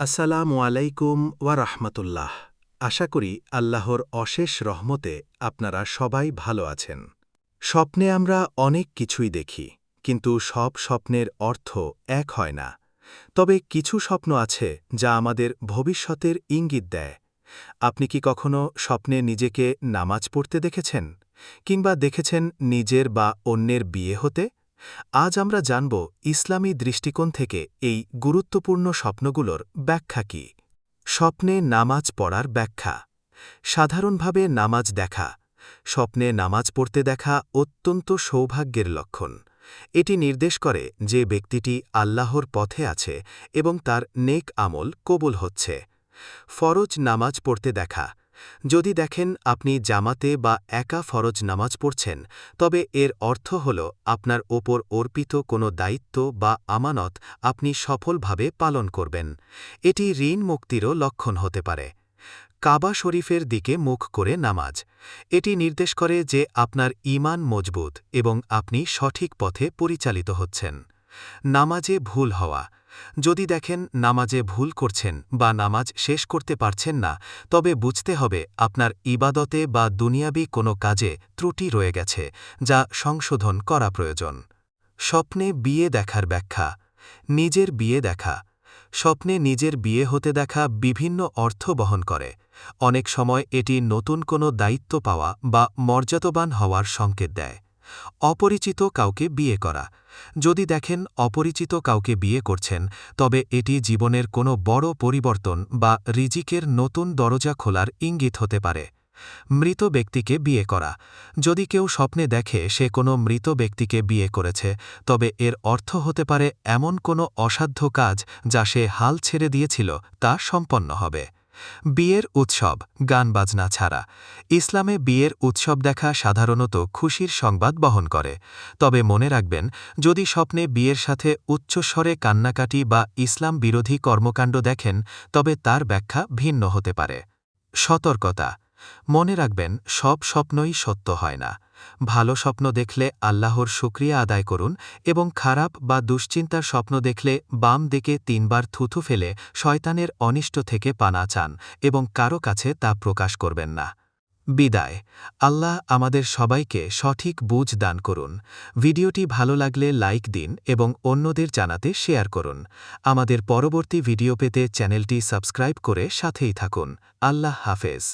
আসসালামু আলাইকুম ওয়া রাহমাতুল্লাহ। আশা করি আল্লাহর অশেষ রহমতে আপনারা সবাই ভালো আছেন। স্বপ্নে আমরা অনেক কিছুই দেখি, কিন্তু সব স্বপ্নের অর্থ এক হয় না। তবে কিছু স্বপ্ন আছে যা আমাদের ভবিষ্যতের ইঙ্গিত দেয়। আপনি কি কখনো স্বপ্নে নিজেকে নামাজ পড়তে দেখেছেন? কিংবা দেখেছেন নিজের বা অন্যের বিয়ে হতে? আজ আমরা জানব ইসলামী দৃষ্টিকোণ থেকে এই গুরুত্বপূর্ণ স্বপ্নগুলোর ব্যাখ্যা কী। স্বপ্নে নামাজ পড়ার ব্যাখ্যা। সাধারণভাবে নামাজ দেখা। স্বপ্নে নামাজ পড়তে দেখা অত্যন্ত সৌভাগ্যের লক্ষণ। এটি নির্দেশ করে যে ব্যক্তিটি আল্লাহর পথে আছে এবং তার নেক আমল কবুল হচ্ছে। ফরজ নামাজ পড়তে দেখা। যদি দেখেন আপনি জামাতে বা একা ফরজ নামাজ পড়ছেন, তবে এর অর্থ হল আপনার ওপর অর্পিত কোনো দায়িত্ব বা আমানত আপনি সফলভাবে পালন করবেন। এটি ঋণ মুক্তিরও লক্ষণ হতে পারে। কাবা শরীফের দিকে মুখ করে নামাজ। এটি নির্দেশ করে যে আপনার ঈমান মজবুত এবং আপনি সঠিক পথে পরিচালিত হচ্ছেন। নামাজে ভুল হওয়া। যদি দেখেন নামাজে ভুল করছেন বা নামাজ শেষ করতে পারছেন না, তবে বুঝতে হবে আপনার ইবাদতে বা দুনিয়াবি কোনো কাজে ত্রুটি রয়ে গেছে, যা সংশোধন করা প্রয়োজন। স্বপ্নে বিয়ে দেখার ব্যাখ্যা। নিজের বিয়ে দেখা। স্বপ্নে নিজের বিয়ে হতে দেখা বিভিন্ন অর্থ বহন করে। অনেক সময় এটি নতুন কোনো দায়িত্ব পাওয়া বা মর্যাদাবান হওয়ার সংকেত দেয়। অপরিচিত কাউকে বিয়ে করা। যদি দেখেন অপরিচিত কাউকে বিয়ে করছেন, তবে এটি জীবনের কোনো বড় পরিবর্তন বা রিজিকের নতুন দরজা খোলার ইঙ্গিত হতে পারে। মৃত ব্যক্তিকে বিয়ে করা। যদি কেউ স্বপ্নে দেখে সে কোনো মৃত ব্যক্তিকে বিয়ে করেছে, তবে এর অর্থ হতে পারে এমন কোনো অসাধ্য কাজ যা সে হাল ছেড়ে দিয়েছিল তা সম্পন্ন হবে। বিয়ের উৎসব, গান বাজনা ছাড়া। ইসলামে বিয়ের উৎসব দেখা সাধারণত খুশির সংবাদ বহন করে। তবে মনে রাখবেন, যদি স্বপ্নে বিয়ের সাথে উচ্চস্বরে কান্নাকাটি বা ইসলাম বিরোধী কর্মকাণ্ড দেখেন, তবে তার ব্যাখ্যা ভিন্ন হতে পারে। সতর্কতা। মনে রাখবেন, সব স্বপ্নই সত্য হয় না। ভালো স্বপ্ন দেখলে আল্লাহর শুকরিয়া আদায় করুন এবং খারাপ বা দুশ্চিন্তার স্বপ্ন দেখলে বাম দিকে ৩ বার থুথু ফেলে শয়তানের অনিষ্ট থেকে পানা চান এবং কারো কাছে তা প্রকাশ করবেন না। বিদায়। আল্লাহ আমাদের সবাইকে সঠিক বুঝ দান করুন। ভিডিওটি ভালো লাগলে লাইক দিন এবং অন্যদের জানাতে শেয়ার করুন। আমাদের পরবর্তী ভিডিও পেতে চ্যানেলটি সাবস্ক্রাইব করে সাথেই থাকুন। আল্লাহ হাফেজ।